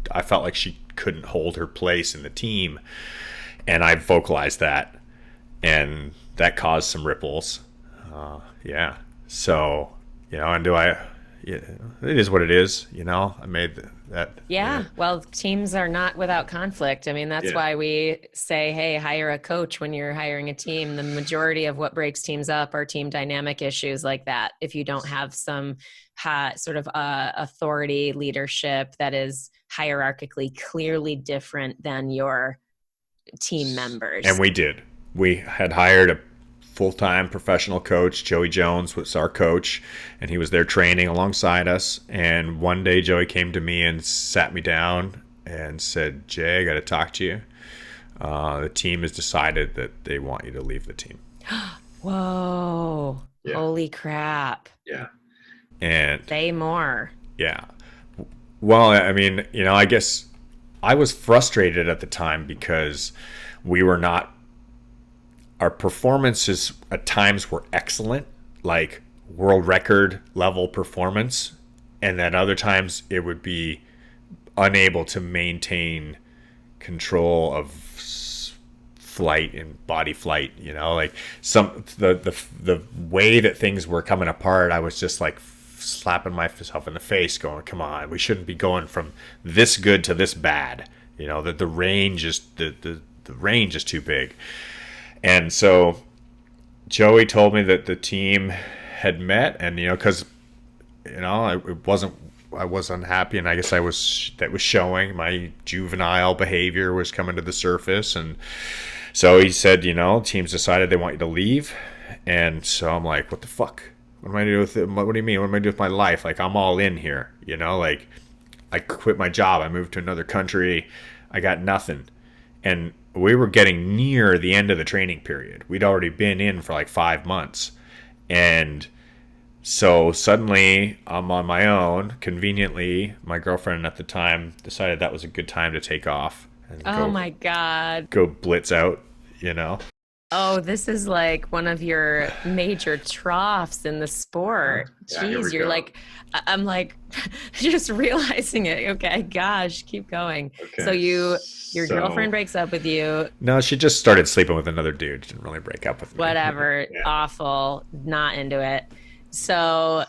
I felt like she couldn't hold her place in the team, and I vocalized that, and that caused some ripples. So and yeah, it is what it is. I made that. Yeah, well, teams are not without conflict. I mean, that's Yeah. why we say, hey, hire a coach when you're hiring a team. The majority of what breaks teams up are team dynamic issues like that. If you don't have some sort of authority leadership that is hierarchically clearly different than your team And members. we did. We had hired a full-time professional coach. Joey Jones was our coach, and he was there training alongside us. And one day Joey came to me and sat me down and said, Jay, I got to talk to you. The team has decided that they want you to leave the team. Whoa. Yeah. Holy crap. Yeah. And Say more. yeah. Well, I mean, I guess I was frustrated at the time because we were not, our performances at times were excellent, like world record level performance. And then other times it would be unable to maintain control of flight and body flight, like the way that things were coming apart, I was just like slapping myself in the face going, come on, we shouldn't be going from this good to this bad, that the range is the range is too big. And so Joey told me that the team had met, and because I was unhappy, and I guess that was showing. My juvenile behavior was coming to the surface. And so he said, teams decided they want you to leave. And so I'm like, what the fuck? What am I doing with it? What do you mean? What am I doing with my life? Like, I'm all in here, like I quit my job. I moved to another country. I got nothing. And we were getting near the end of the training period. We'd already been in for like 5 months. And so suddenly I'm on my own. Conveniently, my girlfriend at the time decided that was a good time to take off and Oh my God. go blitz out. Oh, this is like one of your major troughs in the sport. Yeah, here Jeez, we you're go. like, I'm like just realizing it. Okay, gosh, keep going. Okay. So your girlfriend breaks up with you, No, she just started sleeping with another dude. Didn't really break up with me. whatever, Yeah. awful, not into it. So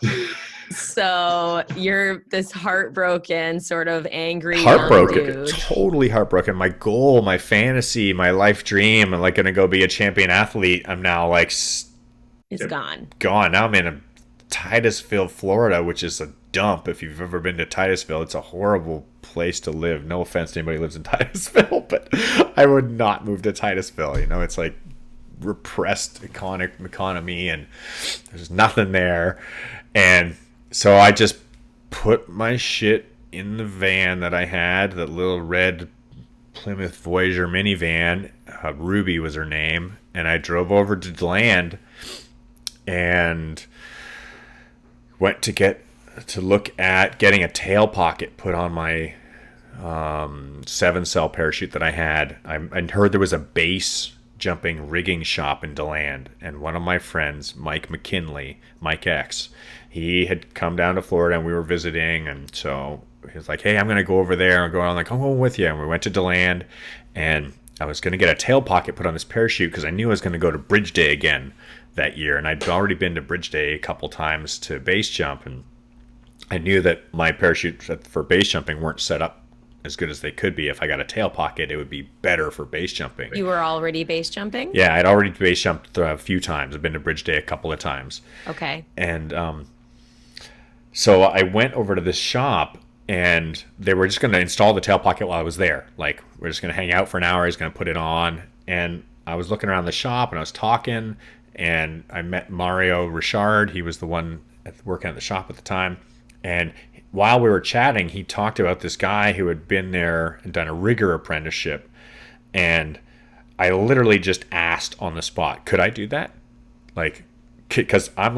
you're this heartbroken, sort of angry young Heartbroken, dude. totally heartbroken. My goal, my fantasy, my life dream, I'm like gonna go be a champion athlete. I'm now like It's gone. gone. Now I'm in Titusville, Florida, which is a dump. If you've ever been to Titusville, it's a horrible place to live. No offense to anybody who lives in Titusville, but I would not move to Titusville. It's like repressed economy, and there's nothing there. And so I just put my shit in the van that I had, that little red Plymouth Voyager minivan. Ruby was her name. And I drove over to DeLand and went to look at getting a tail pocket put on my 7-cell parachute that I had. I heard there was a base jumping rigging shop in DeLand, and one of my friends, Mike McKinley, Mike X, he had come down to Florida and we were visiting, and so he was like, hey, I'm going to go over there and go on. I'm like, I'm going with you. And we went to DeLand, and I was going to get a tail pocket put on this parachute because I knew I was going to go to Bridge Day again that year, and I'd already been to Bridge Day a couple times to base jump, and I knew that my parachutes for base jumping weren't set up as good as they could be. If I got a tail pocket, it would be better for base jumping. You were already base jumping? Yeah, I'd already base jumped a few times. I've been to Bridge Day a couple of times. Okay. And so I went over to this shop, and they were just going to install the tail pocket while I was there. Like, we're just going to hang out for an hour. He's going to put it on. And I was looking around the shop, and I was talking, and I met Mario Richard. He was the one working at the shop at the time. And while we were chatting, he talked about this guy who had been there and done a rigger apprenticeship. And I literally just asked on the spot, could I do that? Like, because I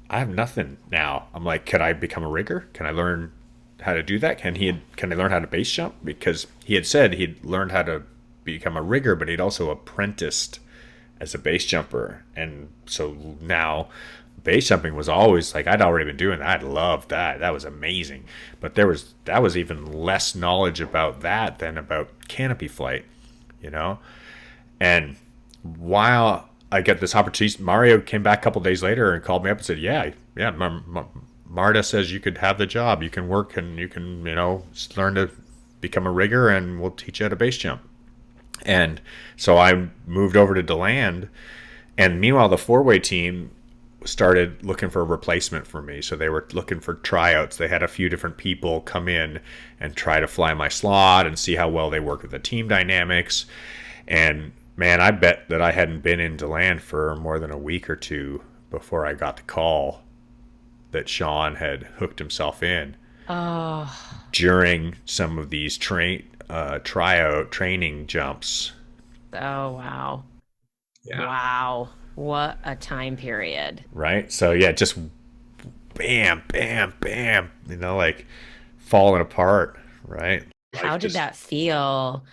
have nothing now. I'm like, could I become a rigger? Can I learn how to do that? Can I learn how to base jump? Because he had said he'd learned how to become a rigger, but he'd also apprenticed as a base jumper. And so now base jumping was always like, I'd already been doing that. I loved that. That was amazing. But that was even less knowledge about that than about canopy flight, And while I get this opportunity, Mario came back a couple days later and called me up and said, yeah, Marta says you could have the job. You can work and you can, learn to become a rigger and we'll teach you how to base jump. And so I moved over to DeLand. And meanwhile, the four-way team started looking for a replacement for me. So they were looking for tryouts. They had a few different people come in and try to fly my slot and see how well they work with the team dynamics. And man, I bet that I hadn't been in DeLand for more than a week or two before I got the call that Sean had hooked himself in Oh, during some of these tryout training jumps. oh, wow. Yeah. Wow. What a time period. Right. So yeah, just bam, bam, bam. Like falling apart. Right. How Life did just. that feel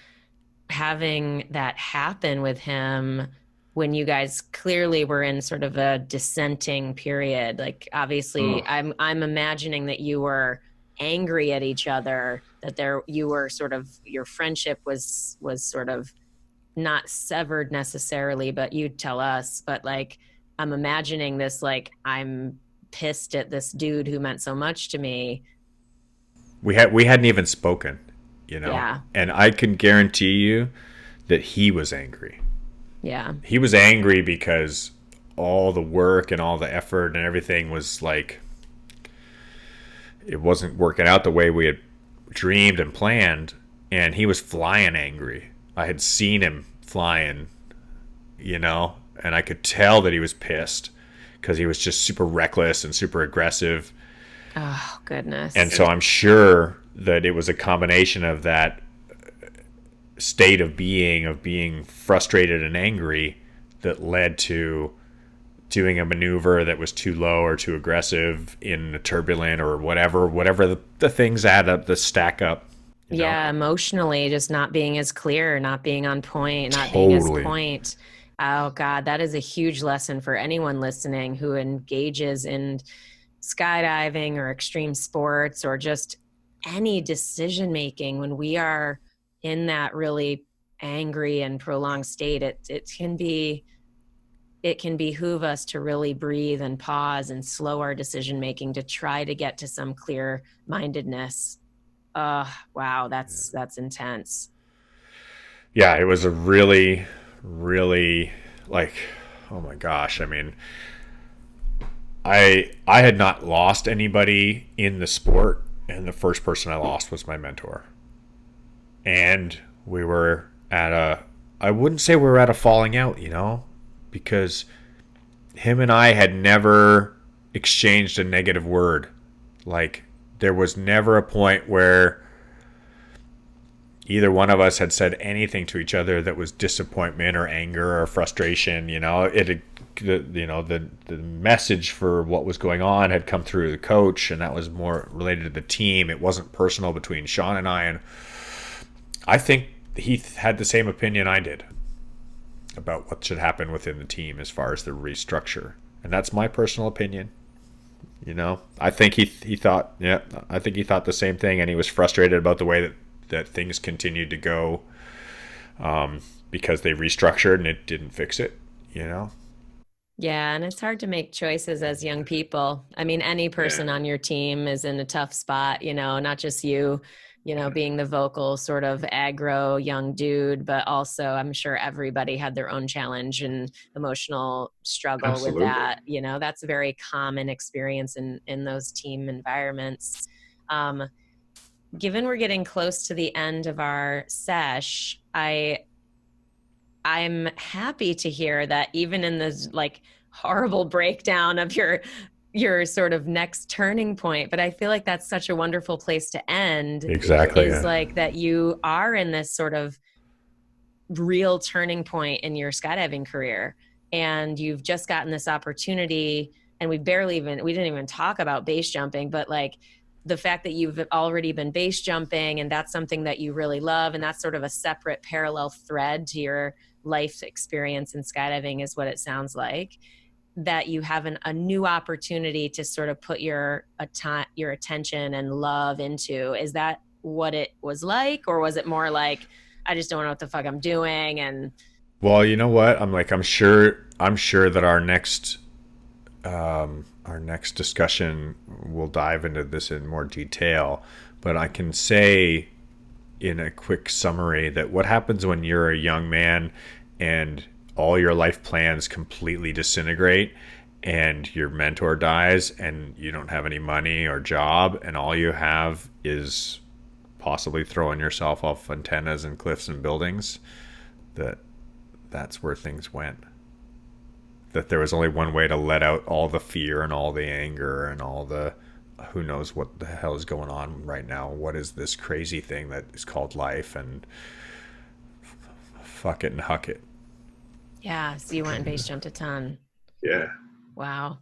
having that happen with him when you guys clearly were in sort of a dissenting period? Like obviously Oh. I'm imagining that you were angry at each other, that there you were sort of your friendship was sort of not severed necessarily, but you tell us, but like I'm imagining this like I'm pissed at this dude who meant so much to me. We hadn't even spoken, Yeah. and I can guarantee you that he was angry. Yeah. He was angry because all the work and all the effort and everything was like it wasn't working out the way we had dreamed and planned, and he was flying angry. I had seen him flying, and I could tell that he was pissed because he was just super reckless and super aggressive. Oh, And goodness. so I'm sure that it was a combination of that state of being frustrated and angry that led to doing a maneuver that was too low or too aggressive in a turbulent or whatever the things add up, the stack up, you know. Yeah, emotionally, just not being as clear, not being on point, not being as Totally. point. Oh God, that is a huge lesson for anyone listening who engages in skydiving or extreme sports or just any decision making. When we are in that really angry and prolonged state, it can behoove us to really breathe and pause and slow our decision making to try to get to some clear mindedness. Wow, that's intense. Yeah, it was a really, really, like, oh my gosh. I mean, I had not lost anybody in the sport, and the first person I lost was my mentor. And we were at a I wouldn't say we were at a falling out, because him and I had never exchanged a negative word. Like there was never a point where either one of us had said anything to each other that was disappointment or anger or frustration. The message for what was going on had come through the coach, and that was more related to the team. It wasn't personal between Sean and I, and I think he had the same opinion I did about what should happen within the team as far as the restructure, and that's my personal opinion. I think he thought, yeah, I think he thought the same thing, and he was frustrated about the way that things continued to go, because they restructured and it didn't fix it. You know. Yeah, and it's hard to make choices as young people. I mean, any Yeah. person on your team is in a tough spot, not just you, being the vocal sort of aggro young dude, but also I'm sure everybody had their own challenge and emotional struggle with Absolutely. that. That's a very common experience in those team environments. Um, Given we're getting close to the end of our sesh, I'm happy to hear that even in this like horrible breakdown of your sort of next turning point, but I feel like that's such a wonderful place to end, Exactly. is Yeah. like that you are in this sort of real turning point in your skydiving career, and you've just gotten this opportunity, and we didn't even talk about base jumping, but like the fact that you've already been base jumping and that's something that you really love, and that's sort of a separate parallel thread to your life experience in skydiving is what it sounds like, that you have a new opportunity to sort of put your attention and love into. Is that what it was like, or was it more like I just don't know what the fuck I'm doing? And Well, you know what? I'm sure that our next our next discussion, we'll dive into this in more detail. But I can say in a quick summary that what happens when you're a young man and all your life plans completely disintegrate and your mentor dies and you don't have any money or job and all you have is possibly throwing yourself off antennas and cliffs and buildings, that's where things went. That there was only one way to let out all the fear and all the anger and all the who knows what the hell is going on right now. What is this crazy thing that is called life? And fuck it and huck it. Yeah. So you went and base jumped a ton. Yeah. Wow.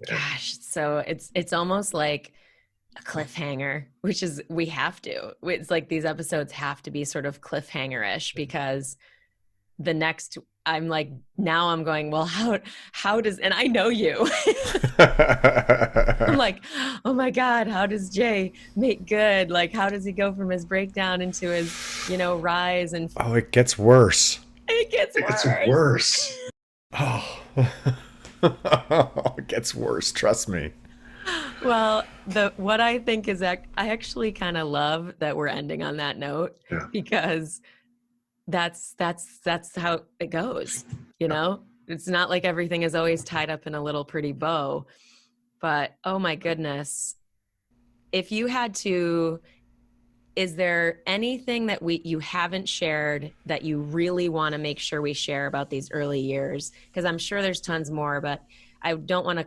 Yeah. Gosh. So it's almost like a cliffhanger, which is, we have to. It's like these episodes have to be sort of cliffhanger-ish, because the next, I'm like, now I'm going, well, how does, and I know you. I'm like, oh my God, how does Jay make good? Like, how does he go from his breakdown into his, rise? And oh, it gets worse. It gets worse. Oh, it gets worse. Trust me. Well, what I think is that I actually kind of love that we're ending on that note, because that's how it goes. It's not like everything is always tied up in a little pretty bow, but oh my goodness, if you had to, is there anything that you haven't shared that you really want to make sure we share about these early years? Because I'm sure there's tons more, but I don't want to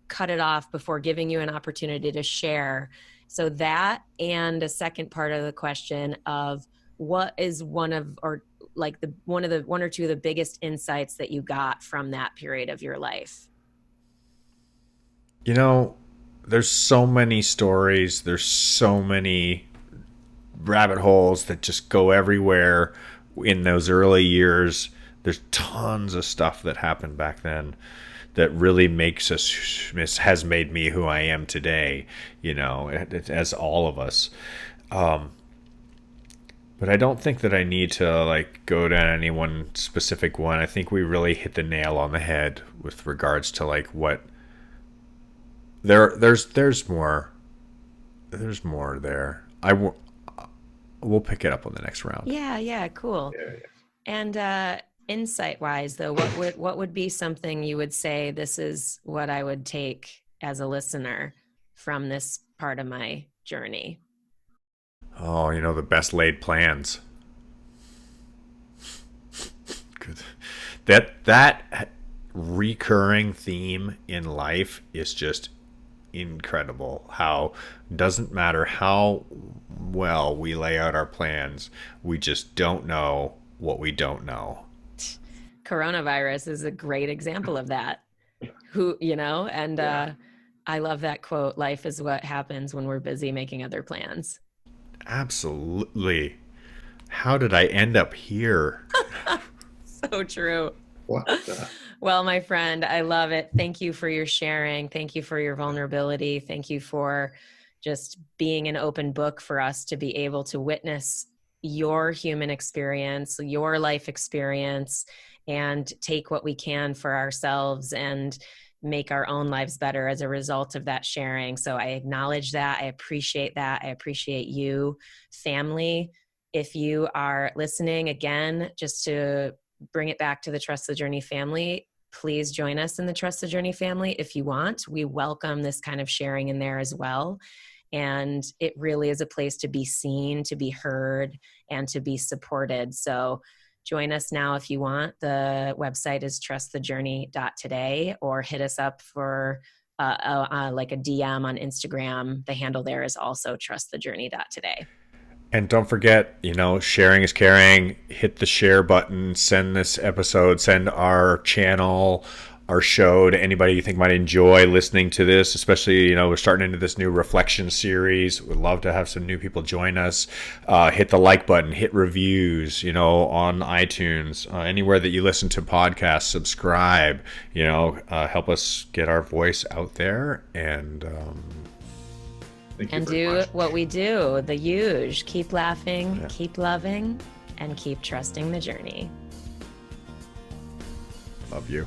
cut it off before giving you an opportunity to share. So that, and a second part of the question of what is one or two of the biggest insights that you got from that period of your life? There's so many stories. There's so many rabbit holes that just go everywhere in those early years. There's tons of stuff that happened back then that really has made me who I am today, as all of us. But I don't think that I need to go down any one specific one. I think we really hit the nail on the head with regards to what there's more there. We'll pick it up on the next round. Yeah, cool. Yeah. And insight wise though, what would be something you would say, this is what I would take as a listener from this part of my journey? Oh, the best laid plans. Good. That recurring theme in life is just incredible. How doesn't matter how well we lay out our plans, we just don't know what we don't know. Coronavirus is a great example of that. I love that quote, life is what happens when we're busy making other plans. Absolutely. How did I end up here? So true. What the? Well, my friend, I love it. Thank you for your sharing. Thank you for your vulnerability. Thank you for just being an open book for us to be able to witness your human experience, your life experience, and take what we can for ourselves and make our own lives better as a result of that sharing. So I acknowledge that. I appreciate that. I appreciate you. Family, if you are listening, again, just to bring it back to the Trust the Journey family, please join us in the Trust the Journey family if you want. We welcome this kind of sharing in there as well. And it really is a place to be seen, to be heard, and to be supported. So join us now if you want. The website is trustthejourney.today, or hit us up for a DM on Instagram. The handle there is also trustthejourney.today. And don't forget, sharing is caring. Hit the share button. Send this episode, send our channel, our show to anybody you think might enjoy listening to this. Especially, we're starting into this new reflection series. We'd love to have some new people join us. Hit the like button, hit reviews, on iTunes, anywhere that you listen to podcasts, subscribe, help us get our voice out there. And, and do what we do, the huge. Keep laughing, keep loving, and keep trusting the journey. Love you.